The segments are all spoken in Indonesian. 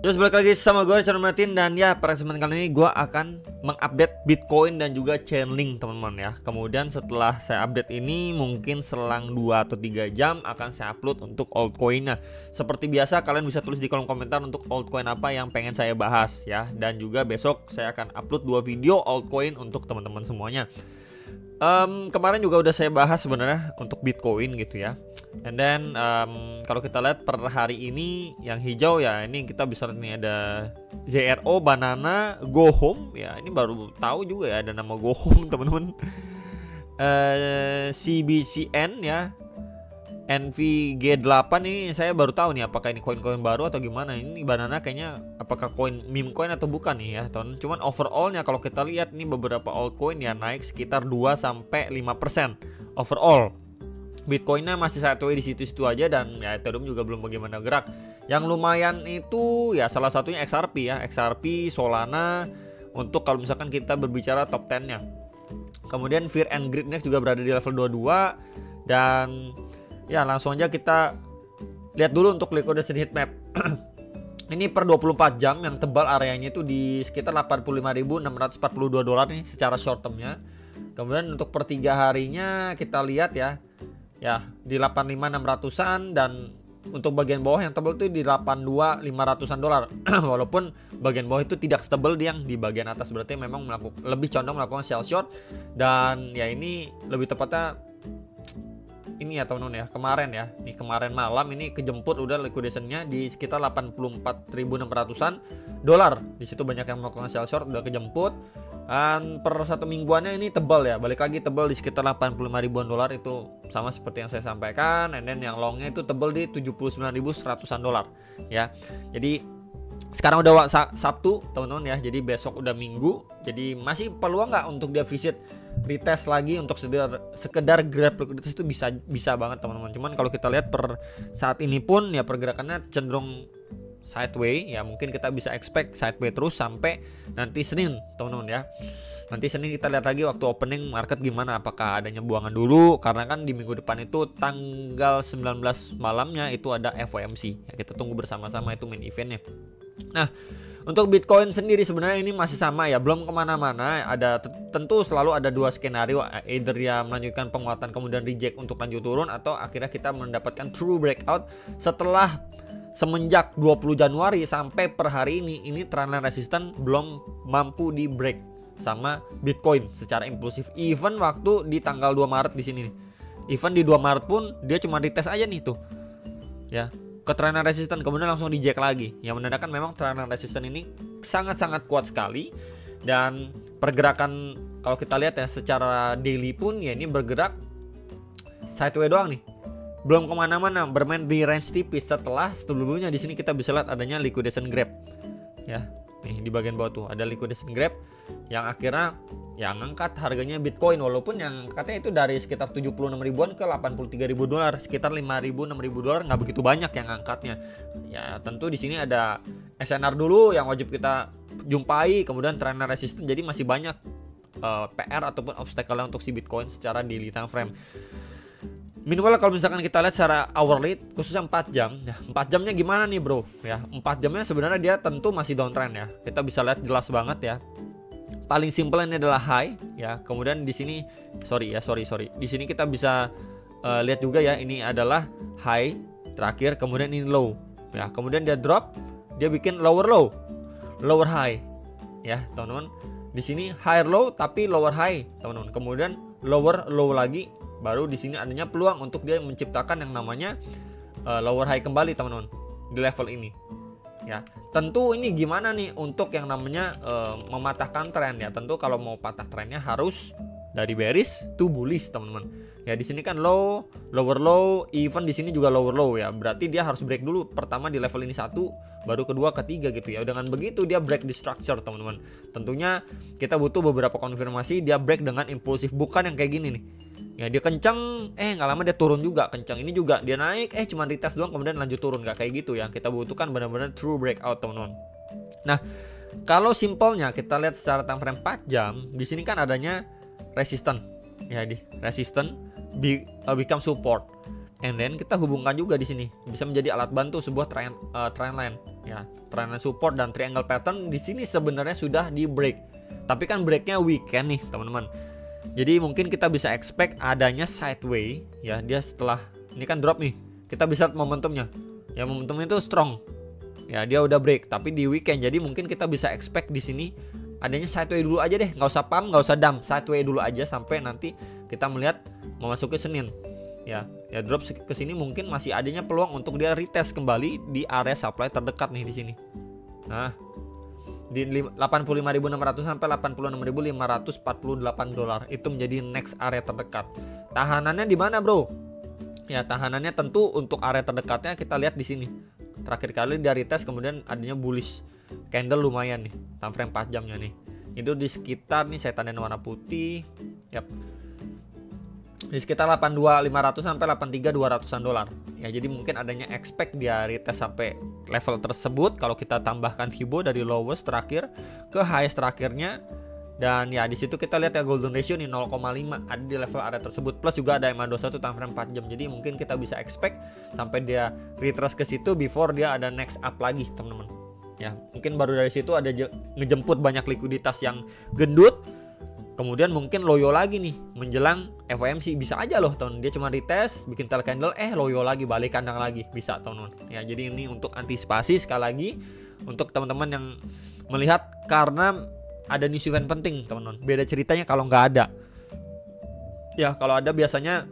Terus balik lagi sama gue Richard Martin, dan ya pada kesempatan kali ini gue akan mengupdate Bitcoin dan juga Chainlink teman-teman ya. Kemudian setelah saya update ini mungkin selang 2 atau 3 jam akan saya upload untuk altcoinnya. Seperti biasa kalian bisa tulis di kolom komentar untuk altcoin apa yang pengen saya bahas ya. Dan juga besok saya akan upload 2 video altcoin untuk teman-teman semuanya. Kemarin juga udah saya bahas sebenarnya untuk Bitcoin gitu ya. And then kalau kita lihat per hari ini yang hijau ya, ini kita bisa lihat nih ada ZRO, Banana, Go Home ya. Ini baru tahu juga ya ada nama Go Home teman-teman. CBCN ya, NVG8 ini saya baru tahu nih apakah ini koin-koin baru atau gimana. Ini Banana kayaknya apakah koin meme coin atau bukan nih ya teman. Cuman overallnya kalau kita lihat ini beberapa altcoin ya naik sekitar 2-5% overall. Bitcoinnya masih sideways di situ-situ aja, dan ya Ethereum juga belum bagaimana gerak. Yang lumayan itu ya salah satunya XRP ya, XRP, Solana untuk kalau misalkan kita berbicara top 10-nya. Kemudian Fear and Greed Index juga berada di level 22, dan ya langsung aja kita lihat dulu untuk liquidation heatmap. Ini per 24 jam yang tebal areanya itu di sekitar 85.642 dolar nih secara short termnya. Kemudian untuk per 3 harinya kita lihat ya di 85.600-an, dan untuk bagian bawah yang tebal itu di 82.500-an dolar. Walaupun bagian bawah itu tidak setebal yang di bagian atas, berarti memang lebih condong melakukan sell short. Dan ya ini lebih tepatnya ini ya teman-teman ya, kemarin malam ini kejemput udah liquidationnya di sekitar 84.600-an dolar. Di situ banyak yang melakukan sell short udah kejemput. Dan per 1 mingguannya ini tebal ya, balik lagi tebal di sekitar 85 ribuan dolar, itu sama seperti yang saya sampaikan. And then yang longnya itu tebal di 79.100-an dolar ya. Jadi sekarang udah Sabtu teman-teman ya, jadi besok udah Minggu, jadi masih peluang nggak untuk dia visit retest lagi untuk sekedar grab liquiditas itu bisa banget teman-teman. Cuman kalau kita lihat per saat ini pun ya pergerakannya cenderung sideways ya, mungkin kita bisa expect sideways terus sampai nanti Senin teman-teman ya. Nanti Senin kita lihat lagi waktu opening market gimana, apakah adanya buangan dulu, karena kan di minggu depan itu tanggal 19 malamnya itu ada FOMC ya, kita tunggu bersama-sama itu main eventnya. Nah untuk Bitcoin sendiri sebenarnya ini masih sama ya, belum kemana-mana. Ada tentu selalu ada 2 skenario, either ya melanjutkan penguatan kemudian reject untuk lanjut turun, atau akhirnya kita mendapatkan true breakout setelah semenjak 20 Januari sampai per hari ini trendline resistance belum mampu di break sama Bitcoin secara impulsif. Even waktu di tanggal 2 Maret di sini nih. Even di 2 Maret pun dia cuma retest aja nih tuh. Ya, ke trendline resistance kemudian langsung di jack lagi. Yang menandakan memang trendline resistance ini sangat-sangat kuat sekali, dan pergerakan kalau kita lihat ya secara daily pun ya ini bergerak sideways doang nih. Belum kemana-mana, bermain di range tipis. Setelah sebelumnya di sini kita bisa lihat adanya liquidation grab ya, nih di bagian bawah tuh ada liquidation grab yang akhirnya yang ngangkat harganya Bitcoin, walaupun yang katanya itu dari sekitar 76 ribuan ke 83 ribu dolar, sekitar 5 ribu 6 ribu dolar, nggak begitu banyak yang ngangkatnya ya. Tentu di sini ada SNR dulu yang wajib kita jumpai, kemudian trendline resistance, jadi masih banyak PR ataupun obstacle untuk si Bitcoin secara daily time frame. Minimal kalau misalkan kita lihat secara hourly khususnya 4 jam ya, 4 jamnya gimana nih bro ya. 4 jamnya sebenarnya dia tentu masih downtrend ya, kita bisa lihat jelas banget ya. Paling simple ini adalah high ya, kemudian di sini sorry di sini kita bisa lihat juga ya, ini adalah high terakhir, kemudian ini low ya, kemudian dia drop, dia bikin lower low, lower high ya teman-teman. Di sini higher low tapi lower high teman-teman, kemudian lower low lagi, baru di sini adanya peluang untuk dia menciptakan yang namanya lower high kembali teman-teman di level ini ya. Tentu ini gimana nih untuk yang namanya mematahkan tren ya. Tentu kalau mau patah trennya harus dari bearish to bullish teman-teman ya. Di sini kan low, lower low, even di sini juga lower low ya, berarti dia harus break dulu pertama di level ini 1, baru kedua, ketiga gitu ya. Dengan begitu dia break di structure teman-teman. Tentunya kita butuh beberapa konfirmasi dia break dengan impulsif, bukan yang kayak gini nih ya, dia kencang nggak lama dia turun juga kencang, ini juga dia naik cuma retest doang kemudian lanjut turun, nggak kayak gitu ya. Kita butuhkan benar-benar true breakout teman-teman. Nah kalau simpelnya kita lihat secara time frame 4 jam, di sini kan adanya resistance ya, di resistance become support, and then kita hubungkan juga di sini bisa menjadi alat bantu sebuah trend line Ya, trend line support dan triangle pattern di sini sebenarnya sudah di break. Tapi kan breaknya weekend nih, teman-teman. Jadi mungkin kita bisa expect adanya sideway ya, dia setelah ini kan drop nih. Kita bisa lihat momentumnya. Ya, momentumnya itu strong. Ya, dia udah break tapi di weekend. Jadi mungkin kita bisa expect di sini adanya sideway dulu aja deh, nggak usah pump, nggak usah dump, sideway dulu aja sampai nanti kita melihat memasuki Senin. Ya drop ke sini mungkin masih adanya peluang untuk dia retest kembali di area supply terdekat nih di sini. Nah, di 85.600 sampai 86.548 dolar itu menjadi next area terdekat. Tahanannya di mana, bro? Ya, tahanannya tentu untuk area terdekatnya kita lihat di sini. Terakhir kali dia retest kemudian adanya bullish candle lumayan nih, time frame 4 jamnya nih. Itu di sekitar nih saya tandain warna putih. Yap. Di sekitar 82.500 sampai 83.200-an dolar. Ya, jadi mungkin adanya expect dia retest sampai level tersebut kalau kita tambahkan Fibo dari lowest terakhir ke highest terakhirnya. Dan ya di situ kita lihat ya golden ratio nih 0,5 ada di level area tersebut, plus juga ada MA21 time frame 4 jam. Jadi mungkin kita bisa expect sampai dia retrace ke situ before dia ada next up lagi, teman-teman. Ya, mungkin baru dari situ ada ngejemput banyak likuiditas yang gendut. Kemudian mungkin loyo lagi nih menjelang FOMC, bisa aja loh teman. Dia cuma retest, bikin tail candle, loyo lagi, balik kandang lagi, bisa teman-teman. Ya, jadi ini untuk antisipasi sekali lagi untuk teman-teman yang melihat karena ada news event penting, teman-teman. Beda ceritanya kalau nggak ada. Ya, kalau ada biasanya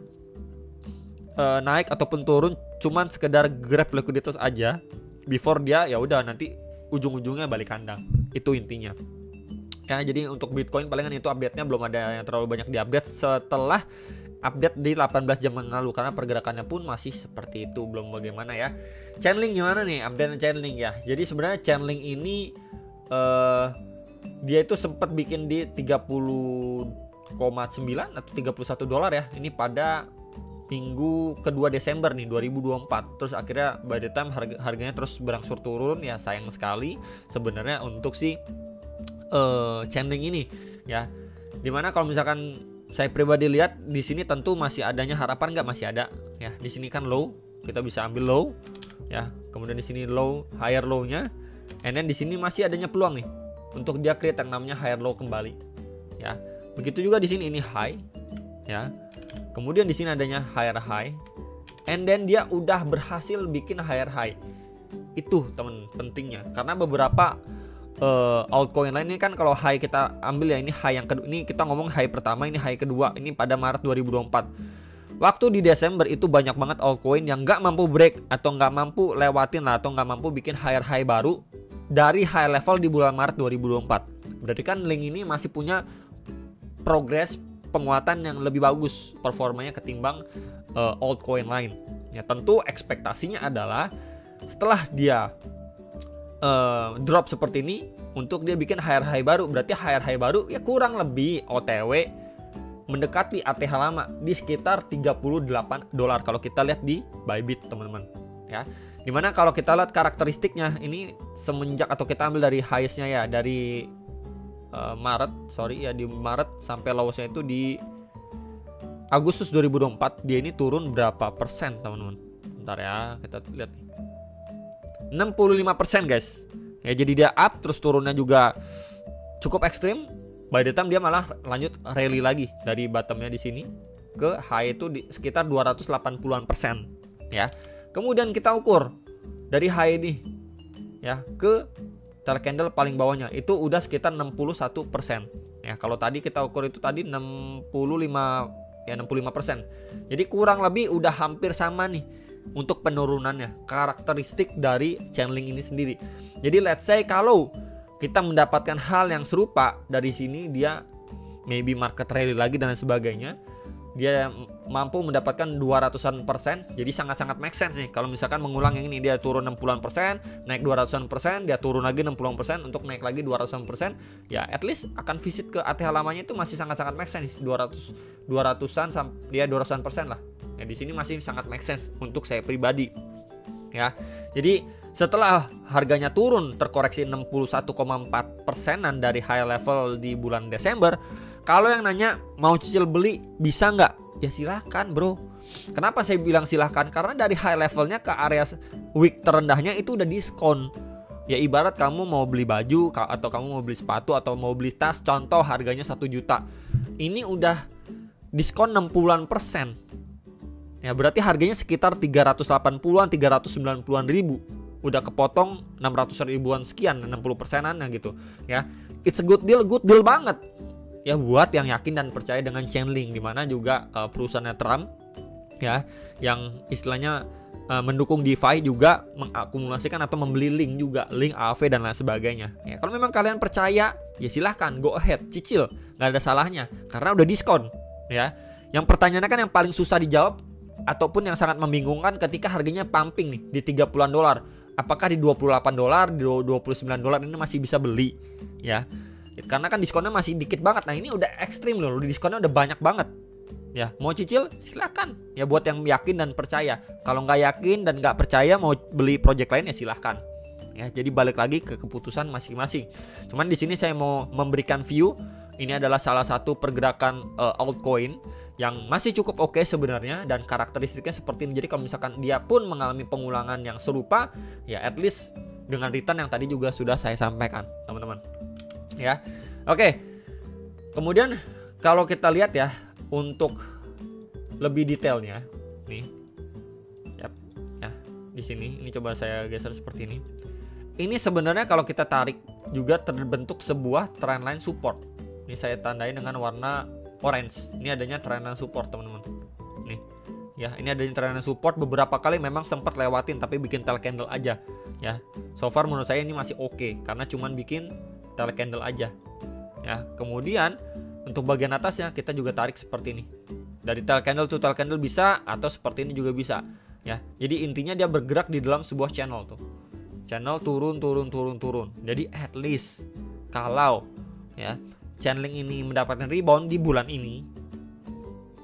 naik ataupun turun cuman sekedar grab likuiditas aja before dia ya udah nanti ujung-ujungnya balik kandang. Itu intinya. Ya, jadi untuk Bitcoin palingan itu update-nya belum ada yang terlalu banyak diupdate setelah update di 18 jam yang lalu, karena pergerakannya pun masih seperti itu, belum bagaimana ya. Chainlink gimana nih update Chainlink ya? Jadi sebenarnya Chainlink ini dia itu sempat bikin di 30,9 atau 31 dolar ya. Ini pada minggu kedua Desember nih 2024. Terus akhirnya by the time harganya terus berangsur turun ya, sayang sekali sebenarnya untuk si Chainlink ini ya. Dimana kalau misalkan saya pribadi lihat di sini tentu masih adanya harapan, nggak, masih ada ya. Di sini kan low, kita bisa ambil low ya. Kemudian di sini low, higher low-nya. And then di sini masih adanya peluang nih untuk dia create yang namanya higher low kembali ya. Begitu juga di sini ini high ya. Kemudian di sini adanya higher high. And then dia udah berhasil bikin higher high. Itu teman pentingnya, karena beberapa altcoin lain ini kan kalau high kita ambil ya, ini high yang kedua, ini kita ngomong high pertama, ini high kedua, ini pada Maret 2024. Waktu di Desember itu banyak banget altcoin yang nggak mampu break atau nggak mampu lewatin lah, atau nggak mampu bikin higher high baru dari high level di bulan Maret 2024. Berarti kan Link ini masih punya progres penguatan yang lebih bagus performanya ketimbang altcoin lain. Ya, tentu ekspektasinya adalah setelah dia drop seperti ini untuk dia bikin higher high baru. Berarti higher high baru ya kurang lebih OTW mendekati ATH lama di sekitar 38 dolar kalau kita lihat di Bybit, teman-teman ya. Dimana kalau kita lihat karakteristiknya ini semenjak, atau kita ambil dari highest-nya ya, dari di Maret sampai lowest-nya itu di Agustus 2024, dia ini turun berapa persen, teman-teman? Bentar ya, kita lihat nih. 65% guys. Ya, jadi dia up terus turunnya juga cukup ekstrim. By the time dia malah lanjut rally lagi dari bottomnya di sini ke high itu di sekitar 280-an% ya. Kemudian kita ukur dari high ini ya ke tail candle paling bawahnya itu udah sekitar 61%. Ya, kalau tadi kita ukur itu tadi 65%. Jadi kurang lebih udah hampir sama nih untuk penurunannya, karakteristik dari Chainlink ini sendiri. Jadi let's say kalau kita mendapatkan hal yang serupa dari sini, dia maybe market rally lagi dan lain sebagainya, dia mampu mendapatkan 200-an%. Jadi sangat-sangat make sense nih kalau misalkan mengulang yang ini, dia turun 60-an%, naik 200-an%, dia turun lagi 60-an% untuk naik lagi 200-an%. Ya at least akan visit ke ATH lamanya itu masih sangat-sangat make sense nih, 200-an sampai dia 200-an% lah. Ya, di sini masih sangat make sense untuk saya pribadi. Ya. Jadi setelah harganya turun terkoreksi 61,4%-an dari high level di bulan Desember, kalau yang nanya mau cicil beli bisa nggak? Ya silahkan bro. Kenapa saya bilang silahkan? Karena dari high levelnya ke area week terendahnya itu udah diskon. Ya ibarat kamu mau beli baju atau kamu mau beli sepatu atau mau beli tas, contoh harganya 1 juta. Ini udah diskon 60%. Ya berarti harganya sekitar 380-an, 390-an ribu. Udah kepotong 600 ribuan sekian, 60%-an gitu ya. It's a good deal banget. Ya buat yang yakin dan percaya dengan Chainlink, dimana juga perusahaannya Trump ya, yang istilahnya mendukung DeFi juga mengakumulasikan atau membeli link juga, link AAV dan lain sebagainya. Ya kalau memang kalian percaya, ya silahkan go ahead, cicil, nggak ada salahnya karena udah diskon ya. Yang pertanyaannya kan yang paling susah dijawab ataupun yang sangat membingungkan ketika harganya pumping nih di 30-an dolar. Apakah di 28 dolar, di 29 dolar ini masih bisa beli ya? Karena kan diskonnya masih dikit banget. Nah, ini udah ekstrim loh, diskonnya udah banyak banget. Ya, mau cicil silakan. Ya buat yang yakin dan percaya. Kalau nggak yakin dan nggak percaya mau beli project lain ya silahkan. Ya, jadi balik lagi ke keputusan masing-masing. Cuman di sini saya mau memberikan view. Ini adalah salah satu pergerakan altcoin yang masih cukup oke sebenarnya dan karakteristiknya seperti ini. Jadi kalau misalkan dia pun mengalami pengulangan yang serupa, ya at least dengan return yang tadi juga sudah saya sampaikan, teman-teman. Ya, oke. Kemudian kalau kita lihat ya untuk lebih detailnya, nih, ya di sini, ini coba saya geser seperti ini. Ini sebenarnya kalau kita tarik juga terbentuk sebuah trendline support. Ini saya tandai dengan warna orange. Ini adanya trendline support, teman-teman. Nih, ya ini adanya trendline support. Beberapa kali memang sempat lewatin, tapi bikin tail candle aja. Ya, so far menurut saya ini masih oke karena cuman bikin tail candle aja. Ya, kemudian untuk bagian atasnya kita juga tarik seperti ini. Dari tail candle to tail candle bisa, atau seperti ini juga bisa. Ya, jadi intinya dia bergerak di dalam sebuah channel tuh. Channel turun. Jadi at least kalau ya Chainlink ini mendapatkan rebound di bulan ini,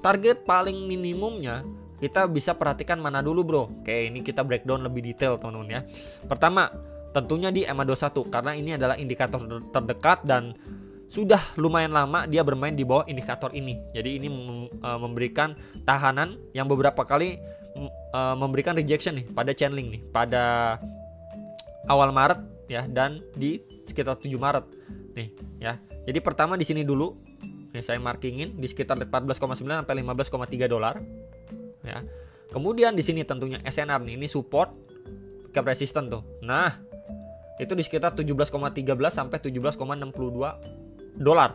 target paling minimumnya kita bisa perhatikan mana dulu bro. Oke, ini kita breakdown lebih detail teman-teman ya. Pertama, tentunya di EMA 21 karena ini adalah indikator terdekat dan sudah lumayan lama dia bermain di bawah indikator ini. Jadi ini memberikan tahanan yang beberapa kali memberikan rejection nih pada Chainlink nih pada awal Maret ya, dan di sekitar 7 Maret nih ya. Jadi pertama di sini dulu, ya saya markingin di sekitar 14,9 sampai 15,3 dolar. Ya. Kemudian di sini tentunya SNR nih, ini support cap resistance tuh. Nah, itu di sekitar 17,13 sampai 17,62 dolar.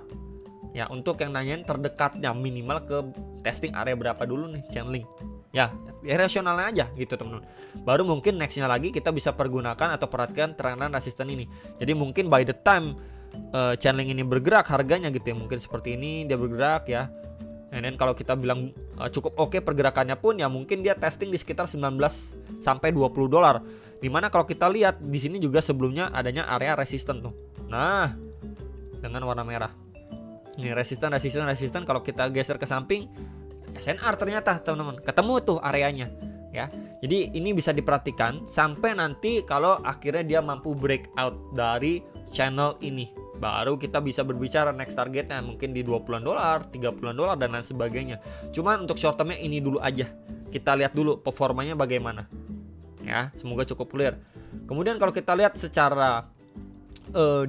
Ya, untuk yang nanyain terdekatnya minimal ke testing area berapa dulu nih Chainlink. Ya rasionalnya aja gitu teman-teman. Baru mungkin nextnya lagi kita bisa pergunakan atau perhatikan trendline resisten ini. Jadi mungkin by the time Chainlink ini bergerak harganya gitu ya, mungkin seperti ini dia bergerak ya. Dan kalau kita bilang cukup oke pergerakannya pun ya mungkin dia testing di sekitar 19 sampai 20 dolar. Dimana kalau kita lihat di sini juga sebelumnya adanya area resisten tuh. Nah, dengan warna merah. Ini resisten kalau kita geser ke samping SNR ternyata teman-teman. Ketemu tuh areanya ya. Jadi ini bisa diperhatikan sampai nanti kalau akhirnya dia mampu breakout dari channel ini. Baru kita bisa berbicara next targetnya mungkin di 20-an dolar, 30-an dolar dan lain sebagainya. Cuman untuk short termnya ini dulu aja. Kita lihat dulu performanya bagaimana. Ya, semoga cukup clear. Kemudian kalau kita lihat secara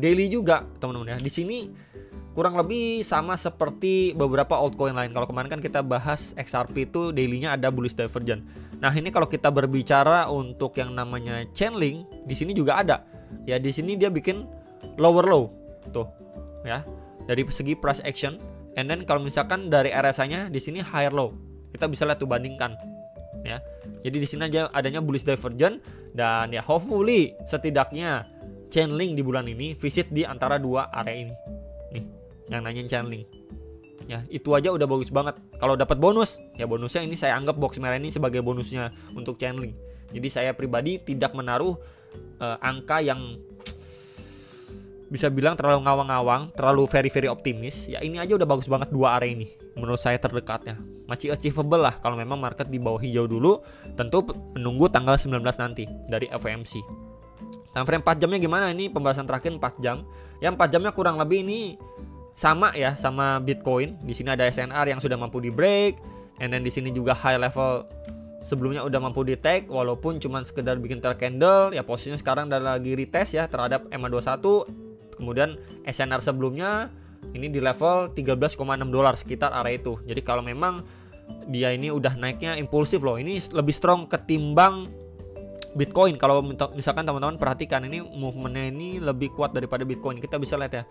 daily juga, teman-teman ya. Di sini kurang lebih sama seperti beberapa altcoin lain. Kalau kemarin kan kita bahas XRP itu dailynya ada bullish divergence. Nah, ini kalau kita berbicara untuk yang namanya Chainlink, di sini juga ada. Ya, di sini dia bikin lower low tuh ya dari segi price action, and then kalau misalkan dari RSI-nya di sini higher low, kita bisa lihat tuh bandingkan ya. Jadi di sini aja adanya bullish divergence dan ya hopefully setidaknya Chainlink di bulan ini visit di antara dua area ini nih yang nanyain Chainlink ya. Itu aja udah bagus banget. Kalau dapat bonus ya bonusnya ini saya anggap box merah ini sebagai bonusnya untuk Chainlink. Jadi saya pribadi tidak menaruh angka yang bisa bilang terlalu ngawang-ngawang, terlalu very optimis. Ya ini aja udah bagus banget dua area ini. Menurut saya terdekatnya masih achievable lah kalau memang market di bawah hijau dulu. Tentu menunggu tanggal 19 nanti dari FOMC. Time frame 4 jamnya gimana? Ini pembahasan terakhir 4 jam. Yang 4 jamnya kurang lebih ini sama ya sama Bitcoin. Di sini ada SNR yang sudah mampu di break, and then di sini juga high level sebelumnya udah mampu detect walaupun cuman sekedar bikin tail candle ya. Posisinya sekarang udah lagi retest ya terhadap EMA21. Kemudian SNR sebelumnya ini di level 13,6 dolar sekitar area itu. Jadi kalau memang dia ini udah naiknya impulsif loh, ini lebih strong ketimbang Bitcoin. Kalau misalkan teman-teman perhatikan, ini movementnya ini lebih kuat daripada Bitcoin. Kita bisa lihat ya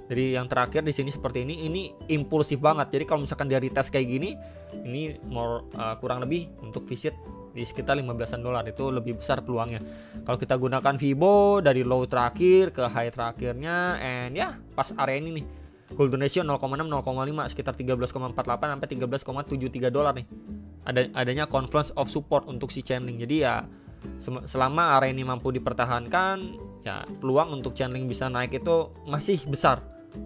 dari yang terakhir di sini seperti ini impulsif banget. Jadi kalau misalkan dia retest kayak gini, ini kurang lebih untuk visit di sekitar 15-an dolar, itu lebih besar peluangnya. Kalau kita gunakan Fibo dari low terakhir ke high terakhirnya, and ya pas area ini nih, golden ratio 0,6 0,5 sekitar 13,48 sampai 13,73 dolar nih. Adanya confluence of support untuk si Chainlink. Jadi ya selama area ini mampu dipertahankan, ya peluang untuk Chainlink bisa naik itu masih besar.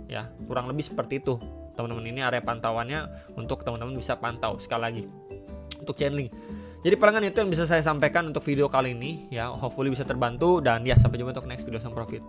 Ya, kurang lebih seperti itu. Teman-teman, ini area pantauannya untuk teman-teman bisa pantau sekali lagi untuk Chainlink. Jadi palingan itu yang bisa saya sampaikan untuk video kali ini ya, hopefully bisa terbantu, dan ya sampai jumpa untuk next video sama profit.